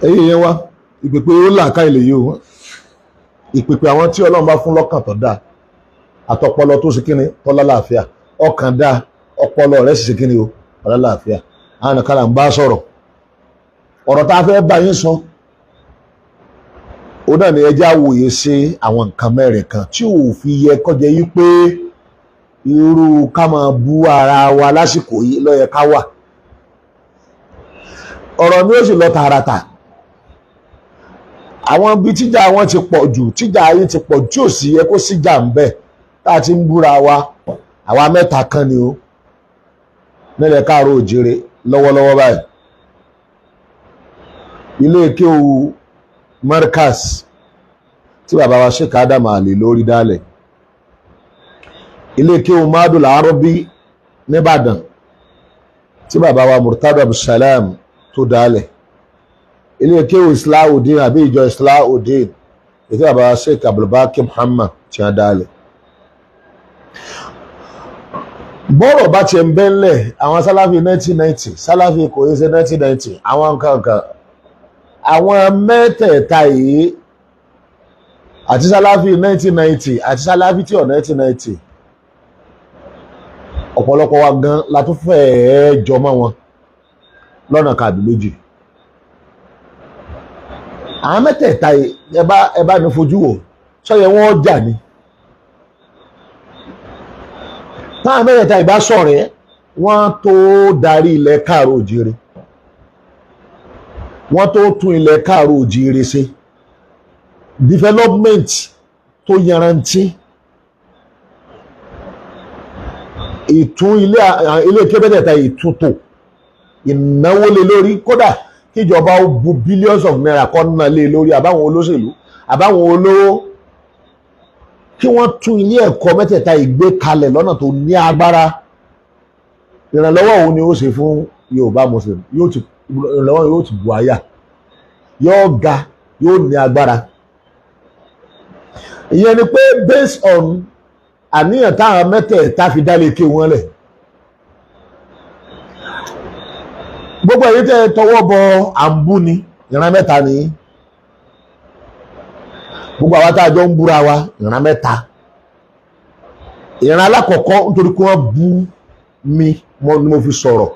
ẹ̀yin yẹn wá ìpèpè ó làákà ilé yìí o ìpèpè àwọn tí Ọlọ́run bá fún lọ́kàn tó dáa àtọpọlọ tó ṣe kíni tó lálàáfíà ọkàn dáa ọpọlọ rẹ̀ sì ṣe kíni o lálàáfíà àwọn nìkan là ń bá sọ̀rọ̀ ọ̀rọ̀ tá a fẹ́ bá yín sọ ó náà ní ẹjẹ́ àwòye sí àwọn nǹkan mẹ́rin kan tí ò fi yẹ kọjá yí pé irú ká máa bú ara wa lásìkò yìí ló yẹ ká wà ọ̀rọ̀ mi ó sì lọ tààràtà àwọn ibi tíjà wọn ti pọ̀ jù tíjà ayé ti pọ̀ tí ò sì yẹ kó síjà ń bẹ̀ tá a ti ń búra wa àwa mẹ́ta kan ni ó nílẹ̀ káàró òjìrè lọ́wọ́lọ́wọ́ báyìí ilé kéwú Markaz tí bàbá wa Sheikh Adam Ali lórí dálẹ̀ ilé kéwú Madul Arabi nìbàdàn tí bàbá wa Murtada Abdulsalam tó dálẹ̀ ilé kéwú Islahudeen àbí ìjọ Islahudeen ètò bàbá wa Sheikh Abdulbaki Muhammad tí wọ́n dálẹ̀ bọ́rọ̀ bá ti ń bẹ́ńlẹ̀ àwọn sálàfí 1990 sálàfí kò yẹ ṣe 1990 àwọn nǹkan àwọn mẹ́tẹ̀ẹ̀ta yìí àti sálàfí 1990 àti sálàfí tí ọ̀ 1990 ọ̀pọ̀lọpọ̀ wa gan la tún fẹ́ẹ́ jọ mọ́ wọn lọ́nà kàbí méjì àwọn mẹ́tẹ̀ẹ̀ta yìí ẹ bá ní fojú wò sọ́yẹ wọ́n jà ní táwọn mẹ́tẹ̀ẹ̀ta ìbá sọ̀rẹ́ wọ́n tó darí ilẹ̀ káàró òjìrè wọ́n tó tún ilẹ̀ káàró òjìrè ṣe development tó yanrantí ìtún ilé kébẹ́tẹ̀ẹ̀ta ìtúntò ìnáwó lé lórí kódà kíjọba ó bu billions of naira kọ́ ná lé lórí àbáwọn olóṣèlú àbáwọn olówó kí wọ́n tún ilé ẹ̀kọ́ mẹ́tẹ̀ẹ̀ta ìgbé kalẹ̀ lọ́nà tó ní agbára ìrànlọ́wọ́ òun ni ó ṣe fún Yorùbá Muslim ìrànlọ́wọ́ yóò ti bu àyà yóò ga yóò ní agbára ìyẹn ni pé based on àníyàn táwọn mẹ́tẹ̀ẹ̀ta fi dá lè ké wọn lẹ̀ gbogbo èyí tẹ́ tọwọ́ bọ àǹbú ni ìran mẹ́ta ni gbogbo àwọn tá a jọ ń búra wa ìran mẹ́ta ìran alákọ̀ọ́kọ́ nítorí pé wọ́n bú mi ni mo fi sọ̀rọ̀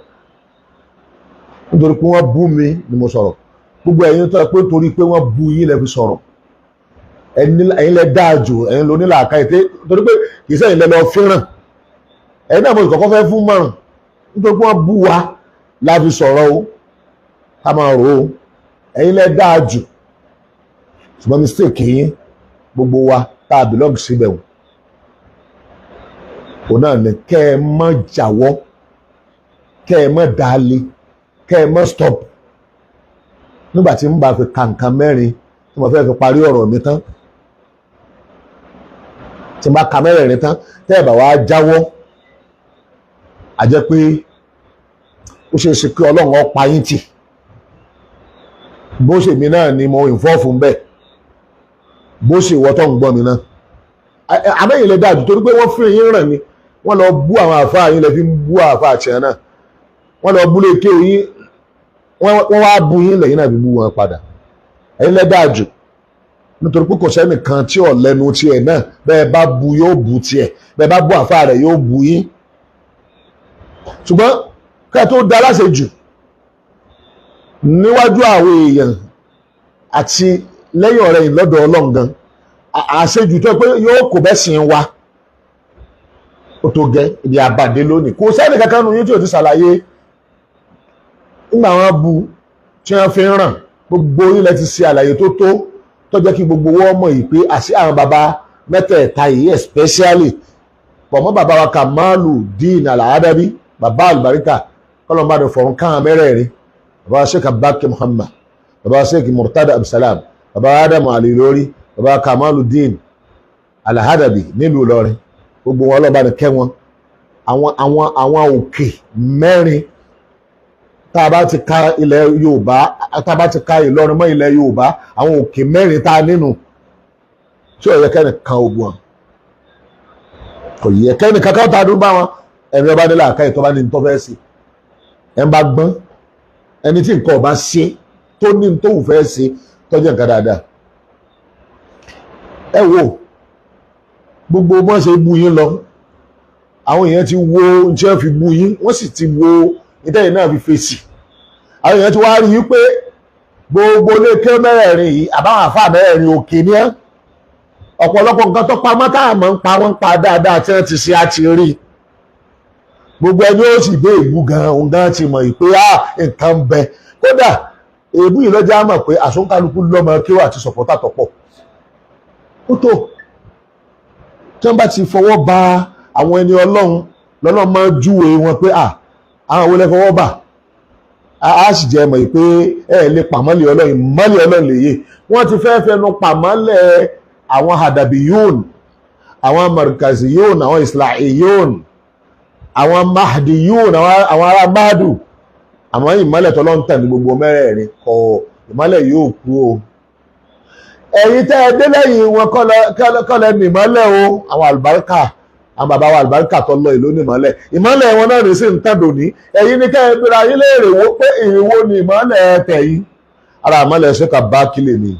nítorí pé wọ́n bú mi ni mo sọ̀rọ̀ gbogbo ẹ̀yin tó pé torí pé wọ́n bú yín lẹ fi sọ̀rọ̀ ẹ̀yin lẹ dáa jù ẹ̀yin ló nílà àká ètè nítorí pé kì í sẹ́yìn lẹ lọ fẹ́ràn ẹ̀yin náà mo sì kọ́kọ́ fẹ́ fún márùn nítorí pé wọ́n bú wa la fi sọ̀rọ̀ o ká máa rò ó ẹ̀yin lẹ dáa jù ṣùgbọ́n mistake yín gbogbo wa tá a belong síbẹ̀ o òun náà ni kẹ́ ẹ mọ́ jáwọ́ kẹ́ ẹ mọ́ dalẹ̀ kẹ́ ẹ mọ́ stop nígbà tí n bá fi kàǹkàn mẹ́rin tí mo fẹ́ fi parí ọ̀rọ̀ mi tán tí n bá ka mẹ́rẹ̀ẹ̀rin tán tẹ́ ẹ bá wá jáwọ́ a jẹ́ pé ó ṣe é ṣe pé Ọlọ́run ó pa yín tì bó ṣe mi náà ni mo involve ń bẹ́ẹ̀ bó ṣe ìwọ tó ń gbọ́ mi náà àmẹ́yìn lè dájú torí pé wọ́n fún yín ràn mí wọ́n lọ bú àwọn àfáà yín lè fi bú àfáà tiẹ̀ náà wọ́n lọ bú lékè yín wọ́n wá bú yín lẹ́yìn náà fi bú wọn padà ẹ̀yin lè dájú nítorí pé kò sẹ́nìkan tí ò lẹ́nu tiẹ̀ náà bẹ́ẹ̀ bá bú yóò bú tiẹ̀ bẹ́ẹ̀ bá bú àfáà rẹ̀ yóò bú yín ṣùgbọ́n ká tó da láṣejù níwájú àwọn èèyàn àti lẹ́yìn ọ̀rẹ́ yìí lọ́dọ̀ Ọlọ́run gan àṣejù tó pé yóò kò bẹ́ sìn wa ó tó gẹ́ ibi àbàdé lónìí kò sẹ́ni kankan nu yín tí ò ti ṣàlàyé nígbà wọn bu tí wọ́n fi ń ràn gbogbo ilẹ̀ ti ṣe àlàyé tó jẹ́ kí gbogbo wọn mọ̀ yìí pé àṣì àwọn baba mẹ́tẹ̀ẹ̀ta yìí especially pọ̀ mọ́ bàbá wa Kamaluddin Al-Adabi bàbá àlùbáríkà kọ́lọ́mbàdàn fọ̀rùn káwọn mẹ́rẹ̀ẹ̀rin bàbá Sheikh Abdulbaki Muhammad bàbá Sheikh Murtada Abdulsalam bàbá Adam Ali lórí bàbá Kamaluddin Al-Adabi nílùú Ìlọrin gbogbo wọn ọlọ́ba ní kẹ́ wọn àwọn òkè mẹ́rin tá a bá ti ka ilẹ̀ Yorùbá tá a bá ti ka Ìlọrin mọ́ ilẹ̀ Yorùbá àwọn òkè mẹ́rin tá a nínú tí ò yẹ kẹ́ni kan ogun wọn kò yẹ kẹ́ni kankan tá a dúró bá wọn ẹ̀rí ọba nílẹ̀ àká ìtọ́ba ní tó fẹ́ sí ẹ̀ ń bá gbọ́n ẹni tí nǹkan ọba ṣe tó tó ní tó wù fẹ́ ṣe tọ́jú nǹkan dáadáa. ẹ wo gbogbo bọ́n ṣe bú yín lọ àwọn èèyàn ti wo tí wọ́n fi bú yín wọ́n sì ti wo ìtẹ́yìn náà fi fèsì. àwọn èèyàn ti wá rí i pé gbogbo ilé ké mẹ́rẹ̀ẹ̀rin yìí àbáwọn àfáà mẹ́rẹ̀ẹ̀rin òkè ní ẹ́ ọ̀pọ̀lọpọ̀ nǹkan tó pamọ́ táàmù ń pa wọ́n pa dáadáa tí wọ́n ti ṣe àti rí gbogbo ẹni ó sì dé ìbú gan òun gan ti mọ̀ pé nǹkan ń bẹ kódà èébú yìí lọ́jà mọ̀ pé àsọ̀nkálukú lọ́mọ kéwà àti sọ̀pọ̀tà tọ̀pọ̀ ó tó tí wọ́n bá ti fọwọ́ ba àwọn ẹni ọlọ́run lọ́lọ́run máa júwe wọn pé àwọn wo lẹ fọwọ́ bà á sì jẹ́ mọ̀ pé ẹ lè pàmọ́lẹ̀ ọlọ́run mọ́lẹ̀ ọlọ́run lè yé wọ́n ti fẹ́ fẹnu pàmọ́lẹ̀ àwọn hadabiyun àwọn markaziyun àwọn islahiyun àwọn mahdiyun àwọn ará mahdu àwọn ìmọ́lẹ̀ tọ́lọ́run tẹ̀ ní gbogbo mẹ́rẹ̀ẹ̀rin kọ ìmọ́lẹ̀ yóò kú o ẹ̀yin tẹ́ ẹ dé lẹ́yìn wọn kọ́lẹ̀ ní ìmọ́lẹ̀ o àwọn àlùbáríkà àwọn bàbá wa àlùbáríkà tó lọ ìlú ní ìmọ́lẹ̀ wọn náà rèé sí ń tàn dòní ẹ̀yin ní kẹ́ ẹ bíra yín léèrè wo pé ìrìnwó ni ìmọ́lẹ̀ tẹ̀yìn ara ìmọ́lẹ̀ ṣèkà bá kílè ni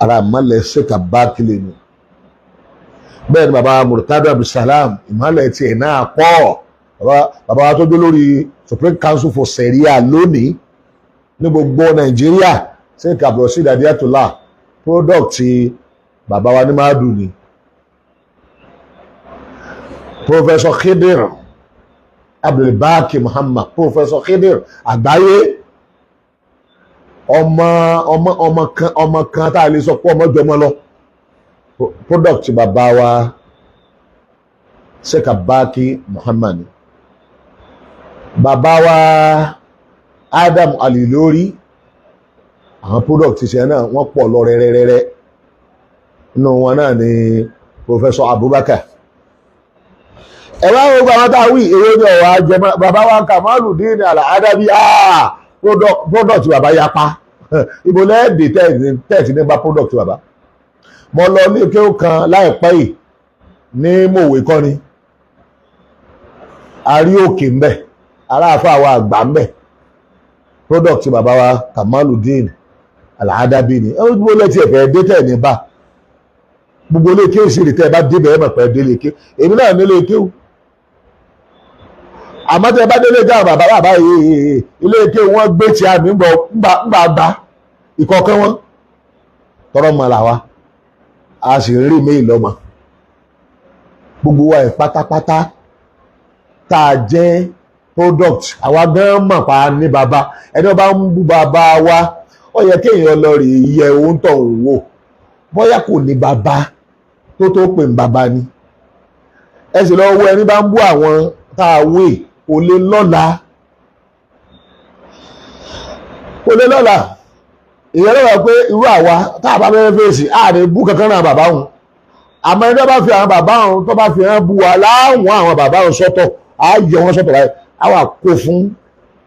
ara ìmọ́lẹ̀ ṣèkà bá kílè ni bẹ́ẹ̀ ni bàbá Murtada Abdulsalam ìmọ́lẹ̀ tiẹ̀ náà pọ̀ bàbá wa tó dé lórí Supreme Council for Sharia lónìí ní gbogbo Nàìjíríà ṣèkà Abdulrasheed Adiyatullah product ti bàbá wa ní máàdù ni Professor Khidir Abdulbaki Muhammad Professor Khidir àgbáyé ọmọ kan tá a lè sọ pé ọmọ jọmọ lọ product bàbá wa Sheikh Abdulbaki Muhammad bàbá wa Adam Alilori àwọn product ṣe náà wọ́n pọ̀ lọ rẹ́rẹ́rẹ́rẹ́ inú wọn náà ni Professor Abubakar ẹ̀wá gbogbo àwọn tá a wí èrè ní ọ̀rọ̀ ajẹmọ́ bàbá wa Kamaludin Al-Adabi product bàbá yapa ibo lẹ́ẹ̀dẹ̀ tẹ́ẹ̀tì nípa product bàbá mo lọ ní kí ó kan láìpẹ́ yìí ní mòwe kọ́ni àrí òkè ń bẹ̀ aláàfà wa àgbà ń bẹ̀ product bàbá wa Kamaludin Al-Adabi ni ẹ gbogbo lẹ́tí ẹ̀fẹ̀ dé tẹ̀ ní bá gbogbo ilé kéwù sí rí tẹ́ ẹ bá débẹ̀ ẹ mọ̀ pẹ́ délé kéwù èmi náà nílé kéwù àmọ́ tẹ́ bá délé gáà bàbá yìí ilé kéwù wọ́n gbé tí a mi ń gbà gbá ìkọ̀ọ̀kan wọn tọrọ mọ́ làwa a sì rí méjì lọ́mọ gbogbo wa ẹ̀ pátápátá tá a jẹ́ product àwa gan mọ̀ pa ní bàbá ẹni wọ́n bá ń bú bàbá wa ó yẹ kéèyàn lọ rí iye ohun tó ń wò bóyá kò ní bàbá tó pè ń bàbá ni ẹ sì lọ wo ẹni bá ń bú àwọn tá a wé kò lè lọ́la ìyẹn lọ́wọ́ pé irú àwa tá a bá fẹ́ fèsì a lè bú kankan náà bàbá wọn àmọ́ ẹni tó bá fi àwọn bàbá wọn tó bá fi hàn bú wa láwọn àwọn bàbá wọn sọ́tọ̀ á yọ wọn sọ́tọ̀ báyìí á wà kó fún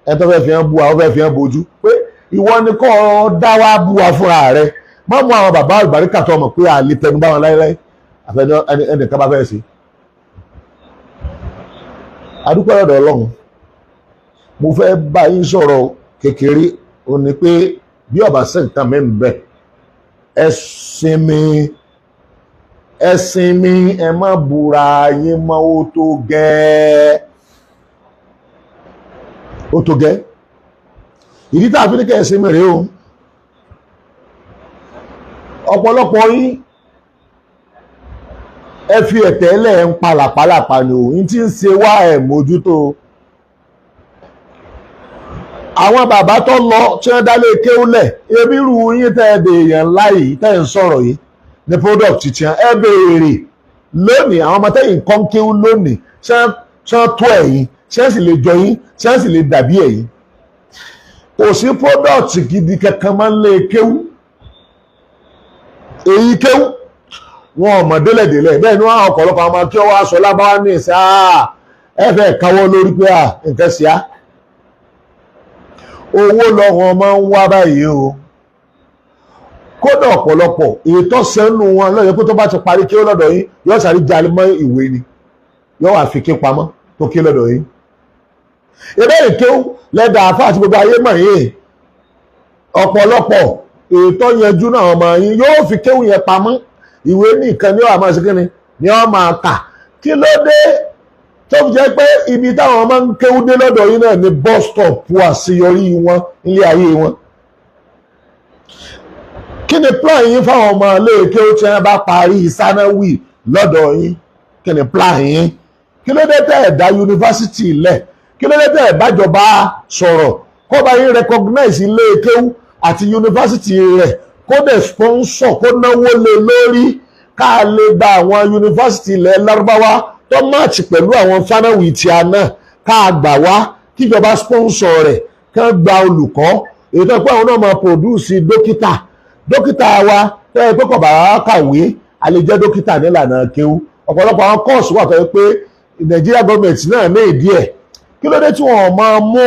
ẹni tó fẹ́ fi hàn bú wa ó fẹ́ fi hàn bójú pé ìwọ ni kò dá wa bú wa fúnra rẹ má mú àwọn bàbá àlùbáríkà tó mọ̀ pé a lè tẹnu bá wọn láéláé àfẹnú ẹnìkan bá fẹ́ sí adúpẹ́ ọ̀dọ̀ Ọlọ́run mo fẹ́ bá yín sọ̀rọ̀ kékeré ó ní pé bí ọba sẹ́ǹtàn mẹ́rin bẹ́ẹ̀ ẹ sinmi ẹ má búra yín mọ́ ó tó gẹ́ ìdí tá a fi ní kẹ́ ẹ sinmi rèé o ọ̀pọ̀lọpọ̀ yín ẹ fi ẹ̀tẹ́ lẹ̀ ń palàpalàpà ni o yín tí ń ṣe wá ẹ̀ mójútó àwọn bàbá tó lọ tí wọ́n dálé kéwúlẹ̀ ebi rú yín tẹ́ ẹ dèèyàn láyìí tẹ́ ẹ ń sọ̀rọ̀ yìí ní product tiẹ̀ ẹ béèrè lónìí àwọn ọmọ tẹ́yìn kan kéwú lónìí ṣé wọ́n tó ẹ̀yìn ṣé wọ́n sì lè jọ yín ṣé wọ́n sì lè dàbí ẹ̀yìn kò sí product gidi kankan máa ń lé kéwú èyí kéwú wọn ọmọ délẹ̀délẹ̀ bẹ́ẹ̀ ni wọ́n ọ̀pọ̀lọpọ̀ àwọn kí wọ́n aṣọ lábáwá ní ìsẹ́ ẹ fẹ́ káwọ́ lórí pé nǹkan sí á owó lọ́wọ́ máa ń wá báyìí o kódà ọ̀pọ̀lọpọ̀ ètò sẹ́nu wọn lọ́yẹ̀ pé tó bá ti parí kí ó lọ́dọ̀ yín yóò sáré jalè mọ́ ìwé ni yóò wà fi ké pamọ́ tó ké lọ́dọ̀ yín ìbéèrè kéwú lẹ́dà àfá àti gbogbo ayé mọ̀ yìí ọ̀pọ̀lọpọ̀ ètò yanjú náà ọmọ yín yóò fi kéwù yẹn pamọ́ ìwé nìkan ni ó wà máa ṣe kíni ni ó máa kà kí ló dé tó fi jẹ́ pé ibi táwọn ọmọ ń kéwù dé lọ́dọ̀ yín náà ni bus stop àṣeyọrí wọn ilé ayé wọn. Kí ni plan yín fáwọn ọmọ iléèké tí wọ́n bá parí sánáwì lọ́dọ̀ yín kí ni plan yín kí ló dé tẹ́ ẹ̀ dá yunifásitì lẹ̀ kí ló dé tẹ́ ẹ̀ bájọba sọ̀rọ̀ kó bá yín recognize iléèké àti yunifásitì rẹ̀ kó dẹ̀ sponsor kó náwó lé lórí ká lè gba àwọn yunifásitì ilẹ̀ lárúbáwá tó máàcì pẹ̀lú àwọn sánáwì tí a náà ká gbà wá kíjọba sponsor rẹ̀ ká gba olùkọ́ èyí tó pé àwọn náà máa produce dókítà wa tẹ́ ẹ pé kò bá kàwé a lè jẹ́ dókítà nílànà kéwú ọ̀pọ̀lọpọ̀ àwọn kọ́ọ̀sì wà tó yẹ pé Nàìjíríà gọ́ọ̀mẹ̀ntì náà ní ìdí ẹ̀ kí ló dé tí wọ́n máa mú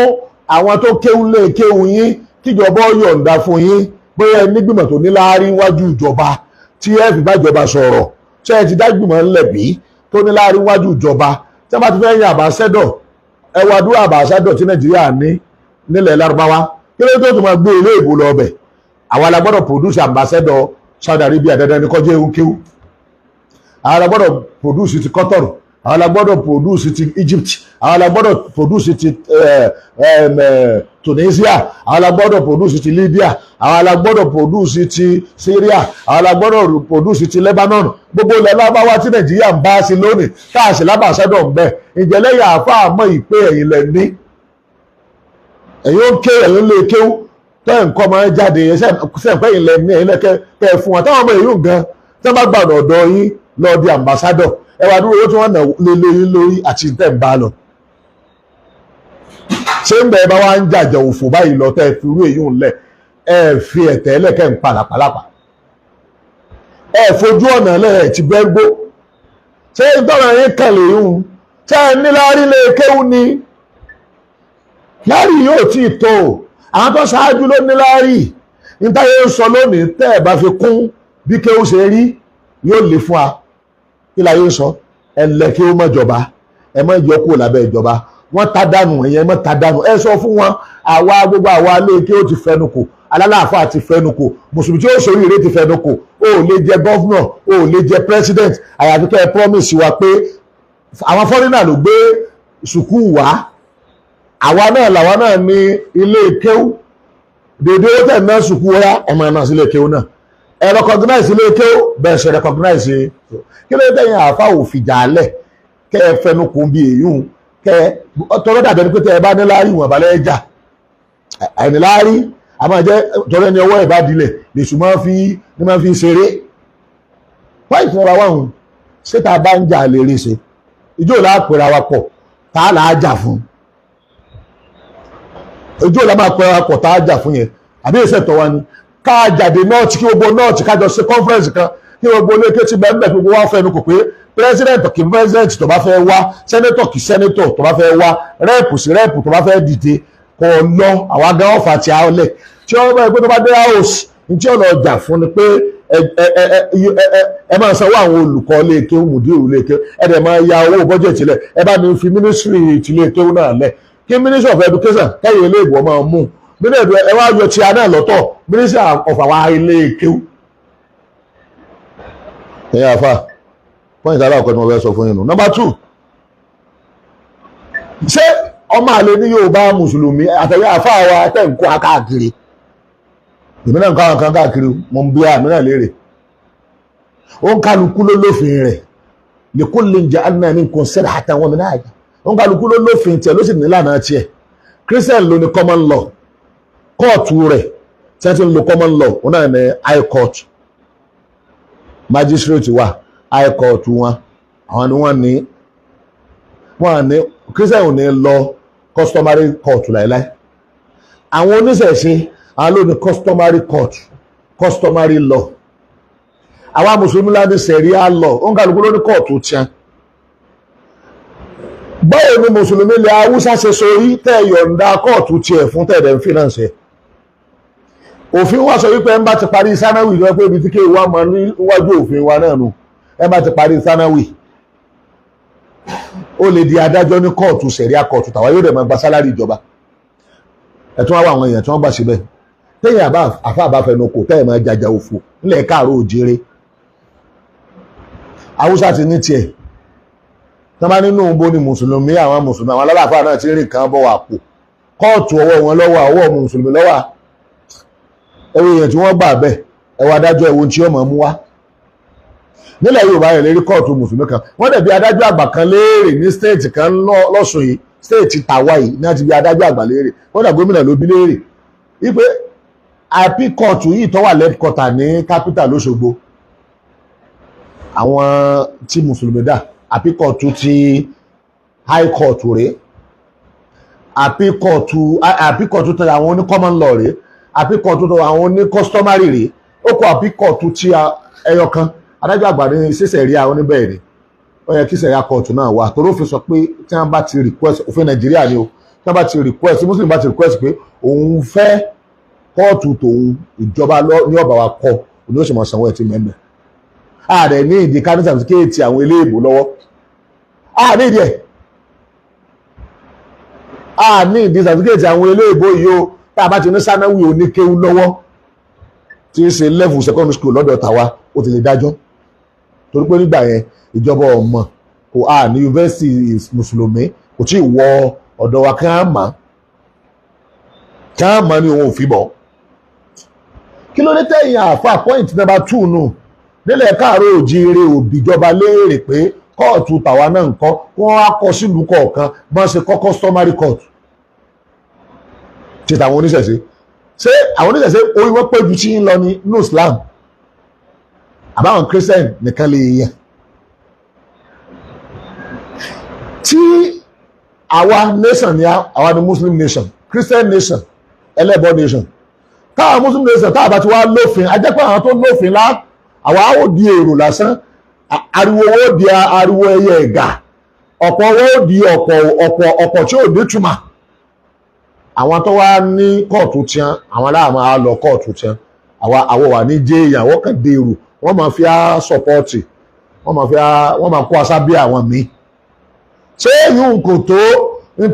àwọn tó kéwú lé kéwú yín kíjọba yọ̀ǹda fún yín bóyá nígbìmọ̀ tó ní láárí wájú ìjọba tí ẹ fi bá ìjọba sọ̀rọ̀ ṣé ẹ ti dágbìmọ̀ ńlẹ̀bí tó ní láárí wájú ìjọba tí wọ́n bá ti fẹ́ yan àbáṣẹ́dọ̀ ẹ wá dúró àbáṣẹ́dọ̀ tí Nàìjíríà ní nílẹ̀ Lárúbáwá kí ló dé tó máa gbé ilé ìbò lọ ọbẹ̀ àwa la gbọ́dọ̀ produce ambassador Saudi Arabia dandan ní kọjá ewu kéwú àwa la gbọ́dọ̀ produce ti Qatar àwa la gbọ́dọ̀ produce ti Egypt àwa la gbọ́dọ̀ produce ti Tunisia àwa la gbọ́dọ̀ produce ti Libya àwa la gbọ́dọ̀ produce ti Syria àwa la gbọ́dọ̀ produce ti Lebanon gbogbo ilẹ̀ lábáwá tí Nàìjíríà ń bá sí lónìí káàsì lábàṣẹ́dọ̀ ń bẹ ìjẹ́lẹ́yà àfa àmọ́ ìpè ẹ̀yìn lẹ̀ ní ẹ̀yìn ó ké ẹ̀yìn lè kéwú tẹ́ nǹkan máa ń jáde sẹ́ǹpẹ́ ilẹ̀ ní ẹ̀yìn lẹ́kẹ́ tẹ́ fún wọn táwọn ọmọ èyí gan tẹ́ bá gbàdọ̀ ọ̀dọ̀ yín lọ di ambassador ẹ wá dúró owó tí wọ́n nà lé yín lórí àti tẹ́ ń bá lọ. ṣé ń bẹ̀ ẹ bá wá ń jàjà òfò báyìí lọ tẹ́ fi irú èyí ńlẹ̀ ẹ fi ẹ̀tẹ́ ẹlẹ́kẹ́ ń pa làpàlàpà ẹ fojú ọ̀nà ẹlẹ́rẹ̀ ti bẹ́ gbó ṣé ìtọ́nà yín kàlẹ̀ yín ṣé ẹ ní láárí lè kéwú ni láárí yóò tí ì tó àwọn tó ṣáájú ló ní láárí nítorí ó sọ lónìí tẹ́ ẹ̀ bá fi kún bí kéwú ṣe rí yóò lè fún wa kí la yóò sọ ẹ lẹ kí ó mọ ìjọba ẹ mọ ìjọ kúrò lábẹ́ ìjọba wọ́n ta dànù ẹ̀yẹn mọ́ ta dànù ẹ sọ fún wọn àwa gbogbo àwa lé kí ó ti fẹnu kò alálàáfà ti fẹnu kò mùsùlùmí tí ó ṣòrí ire ti fẹnu kò ó lè jẹ gọ́fúnà ó lè jẹ president àyàfi kẹ́ ẹ promise wa pé àwọn fọ́nrínà ló gbé sùkúù wá àwa náà làwa náà ní ilé kéwú dèdè ó tẹ̀ náà sùkúù wá ọmọ náà sí ilé kéwú náà ẹ recognize ilé kéwú bẹ́ẹ̀ ṣe recognize kí ló dé yẹn àfa òfìjà alẹ̀ kẹ́ ẹ fẹnu kò bí èyún kẹ́ ẹ tọrọ dàbẹ̀ ní pé tẹ́ ẹ bá ní láárí ìwọ̀n balẹ̀ ẹja àìní láárí a máa jẹ́ tọrọ ẹni ọwọ́ ìbádìílẹ̀ lèṣù máa fi ṣeré wáyé fún ọba wàhùn ṣé tá a bá ń jà lè rí ṣe ìjọ là á pèrè àwa pọ̀ tá a là á jà fún ìjọ là máa pèrè àwa pọ̀ tá a jà fún yẹn àbí ìṣẹ̀ tọ́ wa ni ká jáde nọ́ọ̀tì kí gbogbo nọ́ọ̀tì kájọ ṣe conference kan kí gbogbo olóòkè ti bẹ́ẹ̀ bẹ́ẹ̀ gbogbo wa fẹnu kò pé president kì í president tó bá fẹ́ wá senator kì í senator tó bá fẹ́ wá rep sí rep tó bá fẹ́ dìde kò lọ àwa gan ọ̀fà tí a lẹ̀ tí wọ́n bá yẹ pé tó bá dé house ní tí ọ̀nà ọjà fún ni pé ẹ máa sanwó àwọn olùkọ́ léèké mùdírù léèké ẹ dẹ̀ máa ya owó budget lẹ̀ ẹ bá ní fi ministry ti léèké náà lẹ̀ kí ministry of education kẹ́yìn ilé ìbò máa mú ẹ wá yọ tí a náà lọ́tọ̀ ministry of our léèké. ẹ̀yin àfa pọ́ìntì aláàkọ́ ni mo fẹ́ sọ fún yín nù. Number 2 ṣé ọmọ àlè ní Yorùbá mùsùlùmí àtẹ̀yẹ àfa wa tẹ̀ ń kó akáàkiri èmi náà ń kọ́ àwọn kan káàkiri mo ń bí àmì náà léèrè ó ń kálukú ló lófin rẹ̀ likullin ja'alna minkum shir'atan wa minhaja ó ń kálukú ló lófin tiẹ̀ ló sì nílànà tiẹ̀ Christian ló ní common law kóòtù rẹ̀ tí wọ́n ti ń lo common law ó náà ní high court magistrate wà high court wọn àwọn ni wọ́n ní Christian ò ní lọ customary court láìláì àwọn oníṣẹ̀ṣe àwọn ló ní customary court customary law àwa mùsùlùmí láti sẹ̀ríà law ó ń kálukú ló ní kóòtù tiẹ̀ báwo ni mùsùlùmí ilẹ̀ haúsá ṣe sórí tẹ́ yọ̀ǹda kóòtù tiẹ̀ fún tẹ̀dẹ̀ ń finance ẹ̀ òfin wa sọ wípé ẹ bá ti parí sánáwì lọ pé ibi tí kí wọ́n máa níwájú òfin wa náà nù ẹ bá ti parí sánáwì ó lè di adájọ́ ní kóòtù sẹ̀ríà kóòtù tàwa yóò dẹ̀ máa gba sálárì ìjọba ẹ̀ tún wá wà àwọn èèyàn tí wọ́n gbà síbẹ̀ téèyàn àfa àbáfẹnukò tẹ́ẹ̀ máa jàjà òfò nílẹ̀ káàró òjèrè haúsá ti ní tiẹ̀ tán bá nínú bo ni mùsùlùmí àwọn alálàáfáà náà ti rìn kan bọ̀ wà pò kóòtù ọwọ́ wọn lọ́wọ́ ọwọ́ mùsùlùmí lọ́wọ́ ẹwọ èèyàn tí wọ́n gbà bẹ́ẹ̀ ẹwọ adájọ́ ẹwọ tí ó mọ̀ mú wá nílẹ̀ Yorùbá yẹn lérí kóòtù mùsùlùmí kan wọ́n dẹ̀ bí adájọ́ àgbà kan léèrè ní stéètì kan lọ́sùn yìí stéètì tàwa yìí ní àti bí adájọ́ àgbà léèrè wọ́n dà gómìnà ló bí léèrè wípé àpí kóòtù yìí tó wà lẹ́kọ̀tà ní capital l'Óṣogbo àwọn tí mùsùlùmí dà àpí kóòtù ti high court rèé àpí kóòtù tó àwọn oní common law rèé àpí kóòtù tó àwọn oní customary rèé ó kọ àpí kóòtù tí ẹyọ kan adájọ́ àgbà ní ṣẹ̀ṣẹ̀ rí àwọn oníbẹ̀rẹ̀ ó yẹ kí sẹ̀ríà kóòtù náà wà torí òfin sọ pé tí wọ́n bá ti request òfin Nàìjíríà ni o tí wọ́n bá ti request tí Muslim bá ti request pé òun fẹ́ kóòtù tòun ìjọba ní ọ̀bà wa kọ òní ó sì mọ̀ sanwó ẹ̀ tí mẹ́mẹ́ ààrẹ ní ìdí ká ní sàtífíkẹ́ẹ̀tì àwọn eléèbó lọ́wọ́ ààrẹ ìdí ẹ̀ ní ìdí sàtífíkẹ́ẹ̀tì àwọn eléèbó yìí ó tá a bá ti ní sánáwì oníkéwú lọ́wọ́ tí ń ṣe level secondary school lọ́dọ̀ tàwa ó ti lè dájọ́ torí pé nígbà yẹn ìjọba ọmọ kò ní yunifásitì mùsùlùmí kò tí ì wọ ọ̀dọ̀ wa kán mà ní òun ò fi bọ̀ kí ló dé tẹ̀yìn àfa point number 2 nù nílẹ̀ káàró òjíire òbíjọba léèrè pé kóòtù tàwa náà ń kọ́ wọ́n á kọ sílùú kọ̀ọ̀kan bọ́n ṣe kọ́ customary court ṣe tàwọn oníṣẹ̀ṣe ṣé àwọn oníṣẹ̀ṣe orí wọn pé ju tí ń lọ ní inú Islam àbáwọn Christian nìkan lè yẹn tí àwa nation ni àwa ni Muslim nation Christian nation ẹlẹ́bọ nation táwọn Muslim nation táwọn bá ti wá lófin ajẹ́pẹ́ àwọn tó lófin lá àwa ó di èrò lásán ariwo ó di ariwo ẹyẹ ẹ̀gà ọ̀pọ̀ ó di ọ̀pọ̀ tí ò ní túmọ̀ àwọn tó wá ní kóòtù tiẹn àwọn aláàmọ́ á lọ kóòtù tiẹn àwọn wà ní jẹ́ ìyàwó kan dé èrò wọ́n máa fi á sọpọ́ọ̀tì wọ́n máa kó asá bí àwọn míì ṣé yìí kò tó ní